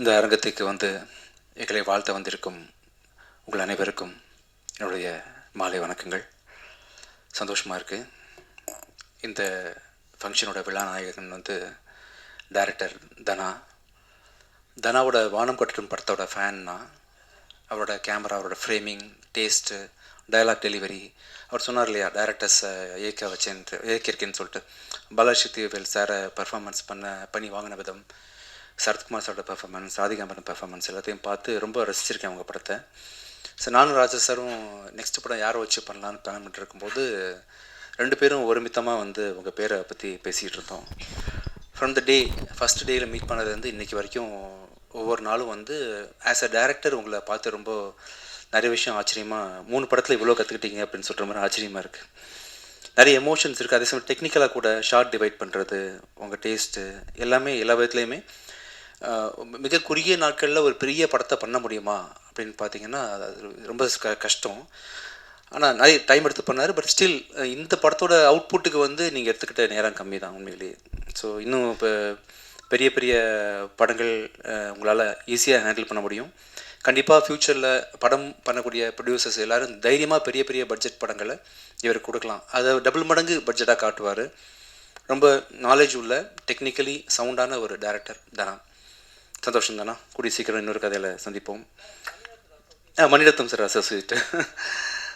இந்த அரங்கத்துக்கு வந்து எங்களை வாழ்த்த வந்திருக்கும் உங்கள் அனைவருக்கும் என்னுடைய மாலை வணக்கங்கள். சந்தோஷமாக இருக்குது. இந்த ஃபங்க்ஷனோட விழா நாயகன் வந்து டைரக்டர் தனாவோட வானம் கட்டடும் படத்தோட ஃபேன்னா அவரோட கேமரா, அவரோட ஃப்ரேமிங், டேஸ்ட்டு, டயலாக் டெலிவரி. அவர் சொன்னார் இல்லையா, டைரக்டர்ஸை இயக்கியிருக்கேன்னு சொல்லிட்டு. பாலாஜி தீவேல் சாரை பர்ஃபார்மன்ஸ் பண்ணி வாங்கின விதம், சரத்குமார் சாரோட பெர்ஃபார்மன்ஸ், ராதிகாம்பரன் பெர்ஃபார்மன்ஸ் எல்லாத்தையும் பார்த்து ரொம்ப ரசிச்சிருக்கேன் அவங்க படத்தை. ஸோ நானும் ராஜா சாரும் நெக்ஸ்ட் படம் யாரை வச்சு பண்ணலான்னு பிளான் பண்ணிட்டு இருக்கும்போது 2 பேரும் ஒருமித்தமாக வந்து உங்கள் பேரை பற்றி பேசிகிட்டு இருந்தோம். ஃப்ரம் த டே ஃபஸ்ட் டேயில் மீட் பண்ணது வந்து இன்றைக்கி வரைக்கும் ஒவ்வொரு நாளும் வந்து ஆஸ் அ டைரக்டர் உங்களை பார்த்து ரொம்ப நிறைய விஷயம் ஆச்சரியமாக, 3 படத்தில் இவ்வளோ கற்றுக்கிட்டீங்க அப்படின்னு சொல்கிற மாதிரி ஆச்சரியமாக இருக்குது. நிறைய எமோஷன்ஸ் இருக்குது. அதே சமயம் டெக்னிக்கலாக கூட ஷார்ட் டிவைட் பண்ணுறது, உங்கள் டேஸ்ட்டு எல்லாமே எல்லா விதத்துலேயுமே மிக குறுகிய நாட்களில் ஒரு பெரிய படத்தை பண்ண முடியுமா அப்படின்னு பார்த்தீங்கன்னா அது ரொம்ப கஷ்டம். ஆனால் நிறைய டைம் எடுத்து பண்ணார். பட் ஸ்டில் இந்த படத்தோட அவுட்புட்டுக்கு வந்து நீங்கள் எடுத்துக்கிட்ட நேரம் கம்மி தான் உண்மையிலேயே. ஸோ இன்னும் இப்போ பெரிய பெரிய படங்கள் உங்களால் ஈஸியாக ஹேண்டில் பண்ண முடியும். கண்டிப்பாக ஃப்யூச்சரில் படம் பண்ணக்கூடிய ப்ரொடியூசர்ஸ் எல்லோரும் தைரியமாக பெரிய பெரிய பட்ஜெட் படங்களை இவருக்கு கொடுக்கலாம். அதை டபுள் மடங்கு பட்ஜெட்டாக காட்டுவார். ரொம்ப நாலேஜ் உள்ள டெக்னிக்கலி சவுண்டான ஒரு டைரக்டர் தனா. சந்தோஷம் தானா. கூடிய சீக்கிரம் இன்னொரு கதையில் சந்திப்போம். Mani Ratnam sir associate.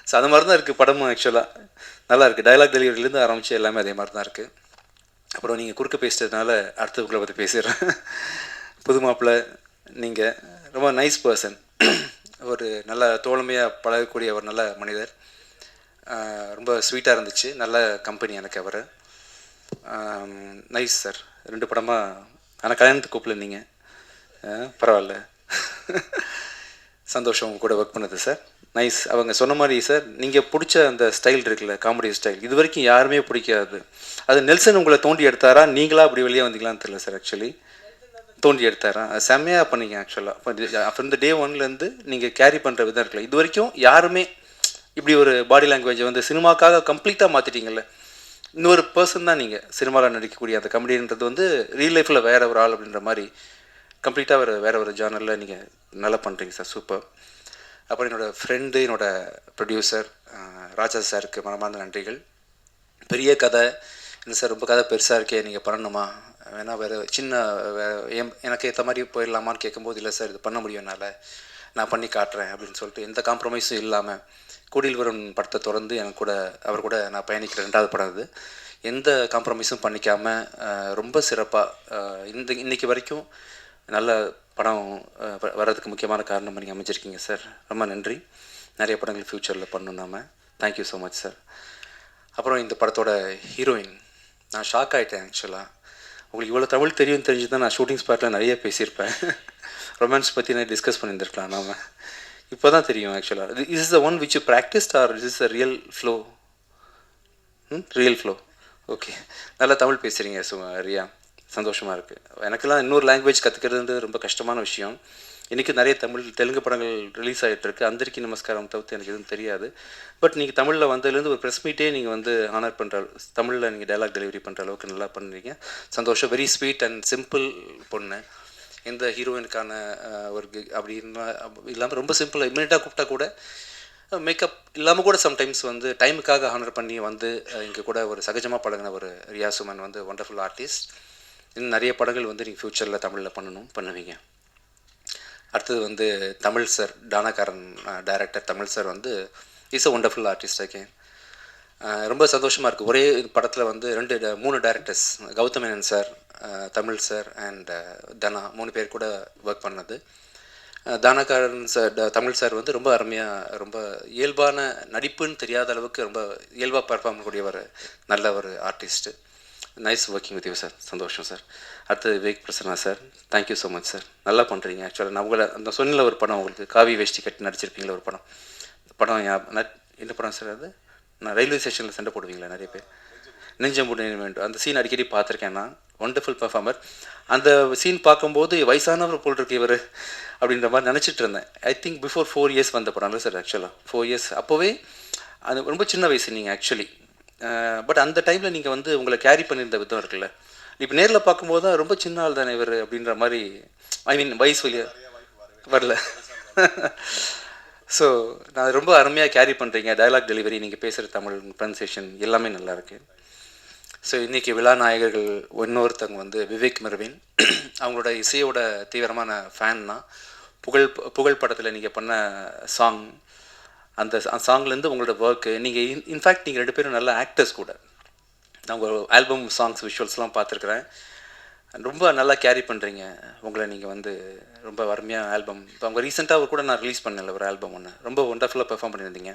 ஸோ அது மாதிரி தான் இருக்குது படமும். ஆக்சுவலாக நல்லா இருக்குது. டைலாக் டெலிவரியிலேருந்து ஆரம்பித்து எல்லாமே அதே மாதிரி தான் இருக்குது. அப்புறம் நீங்கள் குறுக்க பேசிட்டதுனால அடுத்தவங்களை பற்றி பேசிடுறேன். புது மாப்பிள்ளை, நீங்கள் ரொம்ப நைஸ் பர்சன். ஒரு நல்ல தோழமையாக பழகக்கூடிய ஒரு நல்ல மனிதர். ரொம்ப ஸ்வீட்டாக இருந்துச்சு. நல்ல கம்பெனி எனக்கு அவர். Nice sir. 2 படமாக. ஆனால் கல்யாணத்துக்கு கூப்பிடல நீங்கள். பரவாயில்ல. சந்தோஷம் உங்க கூட ஒர்க் பண்ணது சார். நைஸ். அவங்க சொன்ன மாதிரி சார், நீங்கள் பிடிச்ச அந்த ஸ்டைல் இருக்குல்ல, காமெடி ஸ்டைல், இது வரைக்கும் யாருமே பிடிக்காது. அது நெல்சன் உங்களை தோண்டி எடுத்தாரா, நீங்களா அப்படி வெளியே வந்தீங்களான்னு தெரியல சார். ஆக்சுவலி தோண்டி எடுத்தாரா, அது செம்மையாக பண்ணீங்க. ஆக்சுவலாக ஃப்ரம் த டே ஒன்லேருந்து நீங்கள் கேரி பண்ணுற விதம் இருக்குல்ல, இது வரைக்கும் யாருமே இப்படி ஒரு பாடி லாங்குவேஜை வந்து சினிமாக்காக கம்ப்ளீட்டாக மாற்றிட்டீங்கல்ல. இன்னொரு பர்சன் தான் நீங்கள் சினிமாவில் நடிக்கக்கூடிய அந்த கமெடின்றது வந்து ரியல் லைஃப்பில் வேற ஒரு ஆள் அப்படின்ற மாதிரி கம்ப்ளீட்டாக வேறு ஒரு ஜானரில் நீங்கள் நல்லா பண்ணுறீங்க சார். சூப்பர். அப்புறம் என்னோடய ஃப்ரெண்டு, என்னோடய ப்ரொடியூசர் ராஜா சாருக்கு மனமார்ந்த நன்றிகள். பெரிய கதை இல்லை சார், ரொம்ப கதை பெருசாக இருக்கே, நீங்கள் பண்ணணுமா, வேணா வேறு சின்ன எனக்கு ஏற்ற மாதிரி போயிடலாமான்னு கேட்கும்போது, இல்லை சார் இது பண்ண முடியும் என்னால், நான் பண்ணி காட்டுறேன் அப்படின்னு சொல்லிட்டு எந்த காம்ப்ரமைஸும் இல்லாமல் கூடியில் வரும் படத்தை தொடர்ந்து எனக்கு கூட அவர் கூட நான் பயணிக்கிற 2வது படம் அது. எந்த காம்ப்ரமைஸும் பண்ணிக்காமல் ரொம்ப சிறப்பாக இன்றைக்கி வரைக்கும் நல்ல படம் வர்றதுக்கு முக்கியமான காரணம் நீங்கள் அமைச்சிருக்கீங்க சார். ரொம்ப நன்றி. நிறைய படங்கள் ஃப்யூச்சரில் பண்ணணும் நாம. Thank you so much sir. அப்புறம் இந்த படத்தோட ஹீரோயின், நான் ஷாக் ஆகிட்டேன். ஆக்சுவலாக உங்களுக்கு இவ்வளோ தமிழ் தெரிஞ்சு தான் நான் ஷூட்டிங் ஸ்பாட்டில் நிறைய பேசியிருப்பேன். ரொமான்ஸ் பற்றி நான் டிஸ்கஸ் பண்ணியிருந்துருக்கலாம் நாம். இப்போ தான் தெரியும் ஆக்சுவலாக. Is the one which you practised or is a real flow? Real flow. Okay. நல்லா தமிழ் பேசுகிறீங்க ரியா. சந்தோஷமாக இருக்குது. எனக்கெல்லாம் இன்னொரு லாங்குவேஜ் கற்றுக்கிறது ரொம்ப கஷ்டமான விஷயம். இன்றைக்கி நிறைய தெலுங்கு படங்கள் ரிலீஸ் ஆகிட்டுருக்கு. அந்தரிக்கி நமஸ்காரம் தவிர்த்து எனக்கு எதுவும் தெரியாது. பட் நீங்கள் தமிழில் வந்ததுலேருந்து ஒரு ப்ரெஸ் மீட்டே நீங்கள் வந்து ஆனர் பண்ணுற, தமிழில் நீங்கள் டைலாக் டெலிவரி பண்ணுற அளவுக்கு நல்லா பண்ணுறீங்க. சந்தோஷம். வெரி ஸ்வீட் அண்ட் சிம்பிள் பொண்ணு. எந்த ஹீரோயினுக்கான ஒரு அப்படி இல்லாமல் ரொம்ப சிம்பிளாக இமீடியட்டாக கூப்பிட்டா கூட மேக்கப் இல்லாமல் கூட சம்டைம்ஸ் வந்து டைமுக்காக ஆனர் பண்ணி வந்து இங்கே கூட ஒரு சகஜமாக பழகின ஒரு ரியா சுமன் வந்து ஒண்டர்ஃபுல் ஆர்டிஸ்ட். இன்னும் நிறைய படங்கள் வந்து நீங்கள் ஃப்யூச்சரில் தமிழில் பண்ணுவீங்க. அடுத்தது வந்து Tamil sir, Taanakkaran director Tamil sir வந்து is a wonderful artist. Again ரொம்ப சந்தோஷமாக இருக்குது. ஒரே படத்தில் வந்து 3 directors, Gautham Menon sir, Tamil sir and தனா 3 பேர் கூட ஒர்க் பண்ணது. தானாக்காரன் சார், தமிழ் சார் வந்து ரொம்ப அருமையாக, ரொம்ப இயல்பான நடிப்புன்னு தெரியாத அளவுக்கு ரொம்ப இயல்பாக பர்ஃபார்ம் பண்ணக்கூடிய ஒரு நல்ல ஒரு artist. Nice working with you sir. சந்தோஷம் சார். அடுத்தது Vivek Prasanna sir. Thank you so much sir. நல்லா பண்ணுறீங்க. ஆக்சுவலாக நான் உங்களை அந்த சொன்னில் ஒரு படம், உங்களுக்கு காவி வேஷ்டி கட்டி நடிச்சிருப்பீங்களா ஒரு படம். படம் என்ன படம் சார் அது? நான் ரயில்வே ஸ்டேஷனில் சண்டை போடுவீங்களா நிறைய பேர், நெஞ்சம்புடி வேண்டும், அந்த சீன் அடிக்கடி பார்த்துருக்கேன் நான். Wonderful performer. அந்த சீன் பார்க்கும்போது வயசானவர் போல் இருக்கு இவர் அப்படின்ற மாதிரி நினச்சிட்டு இருந்தேன். ஐ திங்க் பிஃபோர் 4 இயர்ஸ் வந்த படம் இல்லை சார். ஆக்சுவலாக 4 இயர்ஸ் அப்போவே அது ரொம்ப சின்ன வயசு நீங்கள் ஆக்சுவலி. பட் அந்த டைமில் நீங்கள் வந்து உங்களை கேரி பண்ணியிருந்த விதம் இருக்குல்ல, இப்போ நேரில் பார்க்கும்போது தான் ரொம்ப சின்ன ஆள் தானே இவர் அப்படின்ற மாதிரி ஐ மீன் வயசு வெளியே வரல. ஸோ நான் ரொம்ப அருமையாக கேரி பண்ணுறீங்க. டயலாக் டெலிவரி, நீங்கள் பேசுகிற தமிழ் ப்ரொனன்சியேஷன் எல்லாமே நல்லாயிருக்கு. ஸோ இன்றைக்கி விழா நாயகர்கள் இன்னொருத்தவங்க வந்து விவேக் மெர்வின். அவங்களோட இசையோட தீவிரமான ஃபேன் தான். புகழ் புகழ் படத்தில் நீங்கள் பண்ண சாங், அந்த சாங்லேருந்து உங்களோட ஒர்க்கு, நீங்கள் இன்ஃபேக்ட் நீங்கள் 2 பேரும் நல்ல ஆக்டர்ஸ் கூட. நான் உங்கள் ஆல்பம் சாங்ஸ் விஷுவல்ஸ்லாம் பார்த்துருக்குறேன். ரொம்ப நல்லா கேரி பண்ணுறீங்க உங்களை. நீங்கள் வந்து ரொம்ப அருமையாக ஆல்பம், இப்போ அவங்க ரீசெண்டாக கூட நான் ரிலீஸ் பண்ணல ஒரு ஆல்பம் ஒன்று, ரொம்ப ஒண்டர்ஃபுல்லாக பெர்ஃபார்ம் பண்ணியிருந்தீங்க.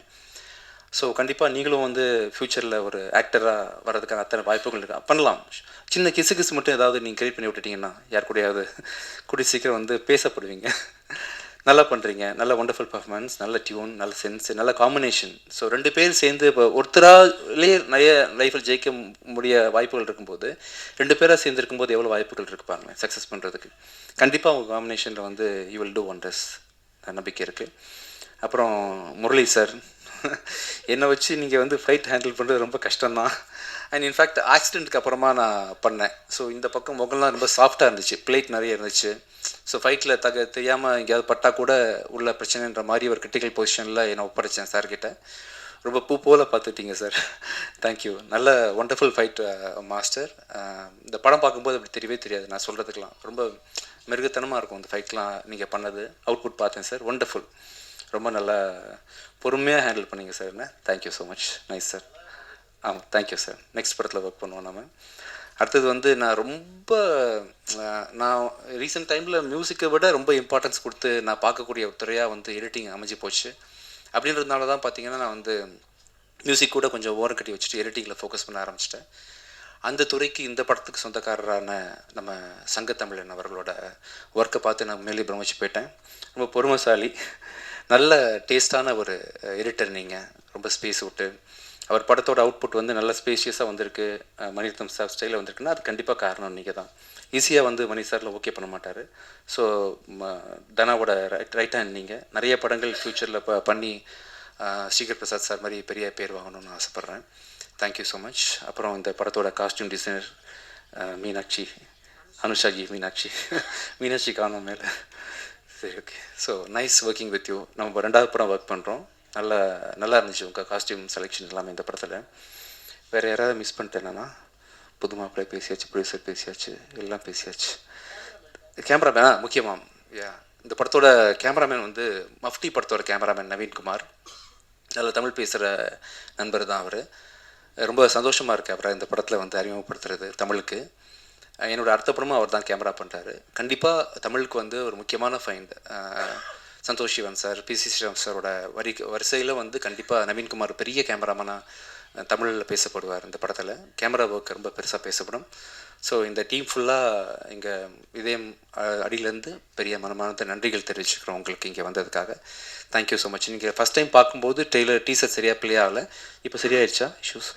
ஸோ கண்டிப்பாக நீங்களும் வந்து ஃப்யூச்சரில் ஒரு ஆக்டராக வர்றதுக்கான அத்தனை வாய்ப்புகள் இருக்கா பண்ணலாம். சின்ன கிசு மட்டும் ஏதாவது நீங்கள் கிரியேட் பண்ணி விட்டுட்டிங்கன்னா யார் கூடயாவது கூடிய சீக்கிரம் வந்து பேசப்படுவீங்க. நல்லா பண்ணுறீங்க, நல்ல ஒண்டர்ஃபுல் பர்ஃபார்மன்ஸ், நல்ல டியூன், நல்ல சென்ஸ், நல்ல காம்பினேஷன். ஸோ 2 பேர் சேர்ந்து இப்போ ஒருத்தராலேயே நிறைய லைஃப்பில் ஜெயிக்க முடிய வாய்ப்புகள் இருக்கும்போது 2 பேராக சேர்ந்து இருக்கும்போது எவ்வளோ வாய்ப்புகள் இருக்கு பாருங்களேன் சக்ஸஸ் பண்ணுறதுக்கு. கண்டிப்பாக உங்கள் காம்பினேஷனில் வந்து யூ வில் டூ ஒண்டர்ஸ், நம்பிக்கை இருக்குது. அப்புறம் முரளி சார், என்னை வச்சு நீங்கள் வந்து ஃபைட் ஹேண்டில் பண்ணுறது ரொம்ப கஷ்டம்தான். அண்ட் இன்ஃபேக்ட் ஆக்சிடெண்ட்டுக்கு அப்புறமா நான் பண்ணேன். ஸோ இந்த பக்கம் முகம்லாம் ரொம்ப சாஃப்டாக இருந்துச்சு, பிளேட் நிறைய இருந்துச்சு. ஸோ ஃபைட்டில் தெரியாமல் எங்கேயாவது பட்டால் கூட உள்ள பிரச்சனைன்ற மாதிரி ஒரு கிரிட்டிக்கல் பொசிஷனில் என்னை ஒப்படைச்சேன் சார்கிட்ட. ரொம்ப பூ போல் பார்த்துட்டீங்க சார். தேங்க்யூ. நல்ல ஒண்டர்ஃபுல் ஃபைட் மாஸ்டர். இந்த படம் பார்க்கும்போது அப்படி தெரியவே தெரியாது, நான் சொல்கிறதுக்கெலாம் ரொம்ப மிருகத்தனமாக இருக்கும் இந்த ஃபைட்லாம். நீங்கள் பண்ணது அவுட்புட் பார்த்தேன் சார், ஒண்டர்ஃபுல். ரொம்ப நல்லா பொறுமையாக ஹேண்டில் பண்ணிங்க சார். என்ன thank you so much. Nice sir. ஆமாம், தேங்க்யூ சார். நெக்ஸ்ட் படத்தில் ஒர்க் பண்ணுவோம் நம்ம. அடுத்தது வந்து நான் ரீசெண்ட் டைமில் மியூசிக்கை விட ரொம்ப இம்பார்ட்டன்ஸ் கொடுத்து நான் பார்க்கக்கூடிய ஒரு துறையாக வந்து எடிட்டிங் அமைஞ்சு போச்சு. அப்படின்றதுனால தான் பார்த்தீங்கன்னா நான் வந்து மியூசிக் கூட கொஞ்சம் ஓரம் கட்டி வச்சுட்டு எடிட்டிங்கில் ஃபோக்கஸ் பண்ண ஆரம்பிச்சிட்டேன். அந்த துறைக்கு இந்த படத்துக்கு சொந்தக்காரரான நம்ம சங்கத்தமிழன் அவர்களோட ஒர்க்கை பார்த்து நான் மேலே பிரமிச்சு போயிட்டேன். ரொம்ப பொறுமைசாலி, நல்ல டேஸ்டான ஒரு எடிட்டர். நீங்கள் ரொம்ப ஸ்பேஸ் விட்டு அவர் படத்தோட அவுட்புட் வந்து நல்ல ஸ்பேஷியஸாக வந்திருக்கு, மணிரத்னம் சார் ஸ்டைலில் வந்திருக்குன்னா அது கண்டிப்பாக காரணம் நீங்கள் தான். ஈஸியாக வந்து மணி சாரில் ஓகே பண்ண மாட்டார். ஸோ தனாவோட ரைட் ஹேண்ட் நீங்கள். நிறைய படங்கள் ஃப்யூச்சரில் பண்ணி ஸ்ரீகர் பிரசாத் சார் மாதிரி பெரிய பேர் வாங்கணும்னு ஆசைப்பட்றேன். Thank you so much. அப்புறம் இந்த படத்தோட காஸ்டியூம் டிசைனர் மீனாட்சி, அனுஷாஜி, மீனாட்சி காணும் மேலே. சரி, okay. So nice working with you. நம்ம 2வது படம் ஒர்க் பண்ணுறோம். நல்லா இருந்துச்சு உங்கள் காஸ்டியூம் செலெக்ஷன் எல்லாமே இந்த படத்தில். வேறு யாராவது மிஸ் பண்ணிட்டேன்னா? புது மாப்பிள்ளை பேசியாச்சு, ப்ரொடியூசர் பேசியாச்சு, எல்லாம் பேசியாச்சு. கேமராமேன் முக்கியமாக, இந்த படத்தோட கேமராமேன் வந்து மஃப்டி படத்தோட கேமராமேன் நவீன்குமார். நல்ல தமிழ் பேசுகிற நண்பர் தான் அவர். ரொம்ப சந்தோஷமாக இருக்குது அவரை இந்த படத்தில் வந்து அறிமுகப்படுத்துறது தமிழுக்கு. என்னோடய அடுத்த படமும் அவர் தான் கேமரா பண்ணுறாரு. கண்டிப்பாக தமிழுக்கு வந்து ஒரு முக்கியமான ஃபைண்ட். சந்தோஷ் சிவன் சார், பிசி ஸ்ரீராம் சாரோட வரிசையில் வந்து கண்டிப்பாக நவீன்குமார் பெரிய கேமராமேனாக தமிழில் பேசப்படுவார் இந்த படத்தில். கேமரா ஒர்க் ரொம்ப பெருசாக பேசப்படும். ஸோ இந்த டீம் ஃபுல்லாக இங்கே இதயம் அடியிலேருந்து பெரிய மனமார்ந்த நன்றிகள் தெரிவிச்சுக்கிறோம் உங்களுக்கு இங்கே வந்ததுக்காக. Thank you so much. நீங்கள் ஃபஸ்ட் டைம் பார்க்கும்போது டீசர் சரியாக பிளே ஆகலை, இப்போ சரியாயிடுச்சா இஷ்யூஸ்?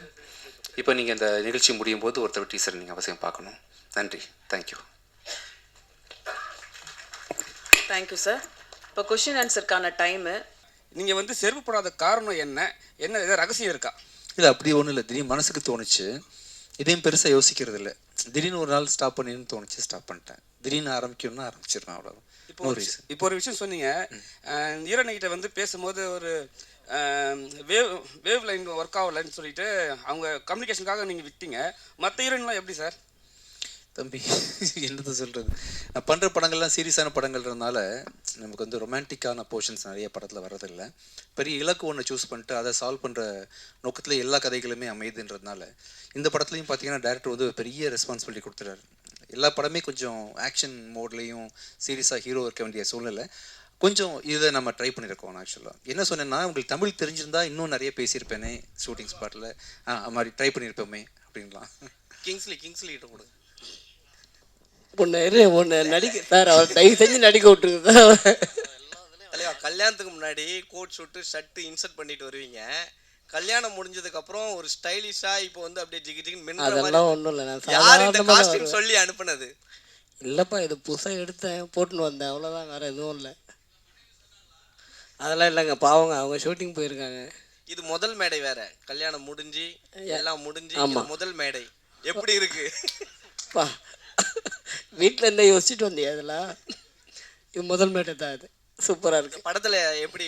இப்போ நீங்கள் இந்த நிகழ்ச்சி முடியும் போது ஒருத்தர் டீசர் நீங்கள் அவசியம் பார்க்கணும். நன்றி. தேங்க்யூ. Thank you sir. இப்போ கொஷின் ஆன்சருக்கான டைமு. நீங்கள் வந்து செருப்பு போடாத காரணம் என்ன ஏதாவது ரகசியம் இருக்கா? இல்லை, அப்படி ஒன்றும் இல்லை. திடீர்னு மனசுக்கு தோணுச்சு. இதையும் பெருசாக யோசிக்கிறது இல்லை. திடீர்னு ஒரு நாள் ஸ்டாப் பண்ணின்னு தோணுச்சு, ஸ்டாப் பண்ணிட்டேன். திடீர்னு ஆரம்பிக்கணும்னா ஆரம்பிச்சிடுறேன், அவ்வளோ. இப்போ ஒரு விஷயம் சொன்னீங்க, ஈரணிகிட்ட வந்து பேசும்போது ஒரு வேவ் லைன் ஒர்க் ஆகலைன்னு சொல்லிட்டு அவங்க கம்யூனிகேஷனுக்காக நீங்கள் விட்டீங்க. மற்ற ஹீரோயின்லாம் எப்படி சார்? தம்பி, என்னது சொல்கிறது, நான் பண்ணுற படங்கள்லாம் சீரியஸான படங்கள்ன்றதுனால நமக்கு வந்து ரொமான்டிக்கான போர்ஷன்ஸ் நிறைய படத்தில் வர்றதில்லை. பெரிய இலக்கு ஒன்று சூஸ் பண்ணிட்டு அதை சால்வ் பண்ணுற நோக்கத்தில் எல்லா கதைகளுமே அமையுதுன்றதுனால இந்த படத்துலையும் பார்த்தீங்கன்னா டேரக்டர் வந்து பெரிய ரெஸ்பான்சிபிலிட்டி கொடுத்துறாரு. எல்லா படமே கொஞ்சம் ஆக்ஷன் மோட்லேயும் சீரியஸாக ஹீரோ இருக்க வேண்டிய சூழ்நிலை. கொஞ்சம் இதை நம்ம ட்ரை பண்ணியிருக்கோம். ஆக்சுவலாக என்ன சொன்னேன்னா, உங்களுக்கு தமிழ் தெரிஞ்சிருந்தா இன்னும் நிறைய பேசியிருப்பேனே ஷூட்டிங் ஸ்பாட்டில், அது மாதிரி ட்ரை பண்ணியிருப்போமே அப்படின்லாம். கிங்ஸ்லிகிட்ட கொடுங்க. ஒன்று நடிக்க சார், அவர் தயவு செஞ்சு நடிக்க விட்டுருக்கு சார். தலைவா, கல்யாணத்துக்கு முன்னாடி கோட் ஷூட்டு ஷர்ட்டு இன்சர்ட் பண்ணிட்டு வருவீங்க. கல்யாணம் முடிஞ்சதுக்கப்புறம் ஒரு ஸ்டைலிஷாக இப்போ வந்து அப்படியே ஜிகிஜின்னு அதெல்லாம் ஒன்றும் இல்லை. நான் யார் இந்த காஸ்டியூம் சொல்லி அனுப்புனது? இல்லைப்பா, இது புதுசாக எடுத்தேன், போட்டுன்னு வந்தேன், அவ்வளோதான், வேறு எதுவும் இல்லை. அதெல்லாம் இல்லைங்க, பாவங்க, அவங்க ஷூட்டிங் போயிருக்காங்க. இது முதல் மேடை வேற, கல்யாணம் முடிஞ்சு எல்லாம் முடிஞ்சு முதல் மேடை எப்படி இருக்கு? வீட்டில் இருந்தா யோசிச்சுட்டு வந்தியா அதெல்லாம்? இது முதல் மேட்டை தான் இது சூப்பராக இருக்குது. படத்தில் எப்படி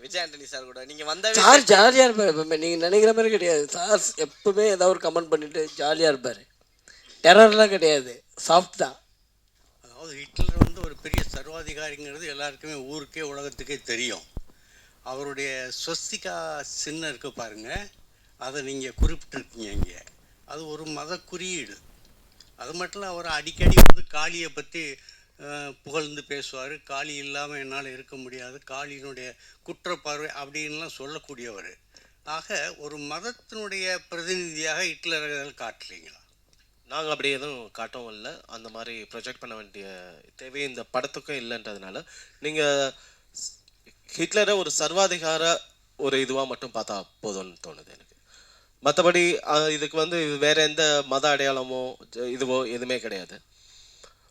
விஜய் ஆண்டனி சார் கூட நீங்கள் வந்தாவே சார் ஜாலியாக இருப்பார் எப்பவுமே, நீங்கள் நினைக்கிற மாதிரி கிடையாது. சார் எப்பவுமே ஏதாவது ஒரு கமெண்ட் பண்ணிவிட்டு ஜாலியாக இருப்பார். டெரர்லாம் கிடையாது, சாஃப்ட் தான். அதாவது ஹிட்லர் வந்து ஒரு பெரிய சர்வாதிகாரிங்கிறது எல்லாருக்குமே ஊருக்கே உலகத்துக்கே தெரியும். அவருடைய ஸ்வஸ்திகா சின்னம் இருக்குது பாருங்கள், அதை நீங்கள் குறிப்பிட்டிருக்கீங்க இங்கே. அது ஒரு மத குறியீடு. அது மட்டும் இல்லை, அவர் அடிக்கடி வந்து காளியை பற்றி புகழ்ந்து பேசுவார். காளி இல்லாமல் என்னால் இருக்க முடியாது, காளியினுடைய குற்றப்பார்வை அப்படின்லாம் சொல்லக்கூடியவர். ஆக ஒரு மதத்தினுடைய பிரதிநிதியாக ஹிட்லர் காட்டலீங்களா? நாங்கள் அப்படி எதுவும் காட்டவும் இல்லை. அந்த மாதிரி ப்ரொஜெக்ட் பண்ண வேண்டிய தேவை இந்த படத்துக்கும் இல்லைன்றதுனால நீங்கள் ஹிட்லரை ஒரு சர்வாதிகார ஒரு இதுவாக மட்டும் பார்த்தா போதும்னு தோணுது எனக்கு. மற்றபடி இதுக்கு வந்து வேறு எந்த மத அடையாளமோ இதுவோ எதுவுமே கிடையாது.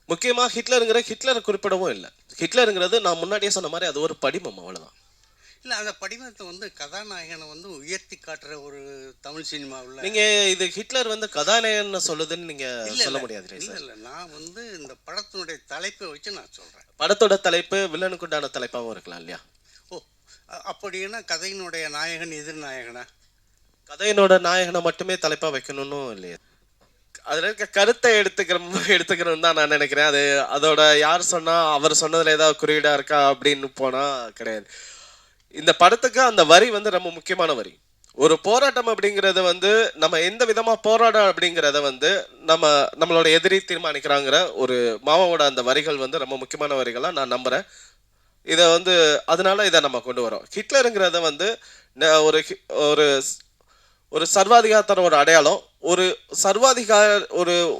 முக்கியமாக ஹிட்லரை குறிப்பிடவும் இல்லை. ஹிட்லருங்கிறது நான் முன்னாடியே சொன்ன மாதிரி அது ஒரு படிமம், அவ்வளோதான். இல்லை, அந்த படிமத்தை வந்து கதாநாயகனை வந்து உயர்த்தி காட்டுற ஒரு தமிழ் சினிமாவில் நீங்கள் இது ஹிட்லர் வந்து கதாநாயகன்னு சொல்லுதுன்னு நீங்கள் சொல்ல முடியாது. இல்லை, நான் வந்து இந்த படத்தினுடைய தலைப்பை வச்சு நான் சொல்கிறேன். படத்தோட தலைப்பு வில்லனுக்குண்டான தலைப்பாகவும் இருக்கலாம் இல்லையா? ஓ, அப்படின்னா கதையினுடைய நாயகன் எதிர்நாயகனா? கதையினோட நாயகனை மட்டுமே தலைப்பாக வைக்கணும்னு இல்லையா? அதில் இருக்க கருத்தை எடுத்துக்கிறோம் தான் நான் நினைக்கிறேன். அதோட யார் சொன்னால் அவர் சொன்னதில் ஏதாவது குறியீடாக இருக்கா அப்படின்னு போனால் கிடையாது. இந்த படத்துக்கு அந்த வரி வந்து ரொம்ப முக்கியமான வரி. ஒரு போராட்டம் அப்படிங்கிறது வந்து நம்ம எந்த விதமாக போராடம் அப்படிங்கிறத வந்து நம்மளோட எதிரி தீர்மானிக்கிறாங்கிற ஒரு மாமாவோட அந்த வரிகள் வந்து ரொம்ப முக்கியமான வரிகளாக நான் நம்புகிறேன். இதை வந்து அதனால இதை நம்ம கொண்டு வரோம். ஹிட்லருங்கிறத வந்து ஒரு ஒரு சர்வாதிகாரத்தோட ஒரு அடையாளம்.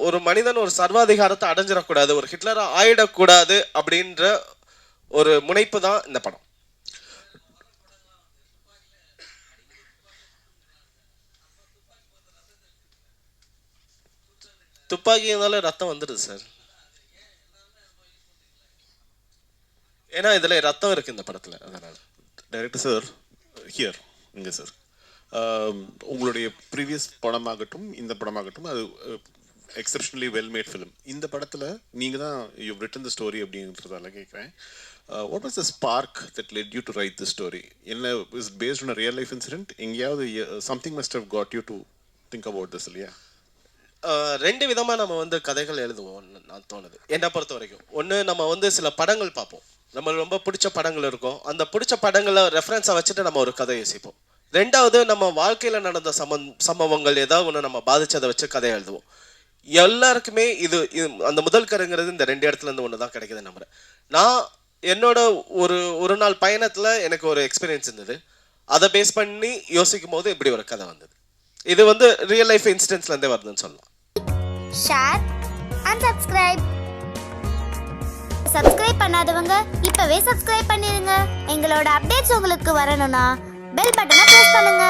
ஒரு மனிதன் ஒரு சர்வாதிகாரத்தை அடைஞ்சிடக்கூடாது, ஒரு ஹிட்லராக ஆயிடக்கூடாது அப்படின்ற ஒரு முனைப்பு தான் இந்த படம். துப்பாக்கினால ரத்தம் வந்துடுது சார். ஏன்னா இதுல ரத்தம் இருக்கு இந்த படத்துல, அதனால. டைரக்டர் சார் ஹியர் இங்கே சார், உங்களுடைய ப்ரீவியஸ் படமாகட்டும் இந்த படமாகட்டும் அது எக்ஸப்ஷனலி வெல் மேட் ஃபிலிம். இந்த படத்தில் நீங்கள் தான் யூ ரிட்டன் த ஸ்டோரி அப்படின்றதால கேட்குறேன். What was the spark that led you to write the story? என்ன is based on a real life incident? எங்கேயாவது something must have got you to think about this இல்லையா? ரெண்டு விதமாக நம்ம வந்து கதைகள் எழுதுவோம் நான் தோணுது என்னை பொறுத்த வரைக்கும். ஒன்று, நம்ம வந்து சில படங்கள் பார்ப்போம், நம்ம ரொம்ப பிடிச்ச படங்கள் இருக்கும், அந்த பிடிச்ச படங்களை ரெஃபரன்ஸாக வச்சுட்டு நம்ம ஒரு கதை யோசிப்போம். ரெண்டாவது, நம்ம வாழ்க்கையில் நடந்த சம்பவங்கள் ஏதாவது ஒன்று நம்ம பாதிச்சதை வச்சு கதை எழுதுவோம். எல்லாருக்குமே இது அந்த முதல் கருங்கிறது இந்த ரெண்டு இடத்துல இருந்து ஒன்று தான் கிடைக்குது நம்புறேன். நான் என்னோட ஒரு நாள் பயணத்தில் எனக்கு ஒரு எக்ஸ்பீரியன்ஸ் இருந்தது, அதை பேஸ் பண்ணி யோசிக்கும் போது இப்படி ஒரு கதை வந்தது. இது வந்து ரியல் லைஃப் இன்சிடென்ட்ஸ்லேருந்தே வருதுன்னு சொல்லலாம். ஷேர் அண்ட் சப்ஸ்கிரைப் பண்ணாதவங்க இப்பவே சப்ஸ்கிரைப் பண்ணிருங்க. எங்களோட அப்டேட்ஸ் உங்களுக்கு வரணும்னா பெல் பட்டனை பிரஸ் பண்ணுங்க.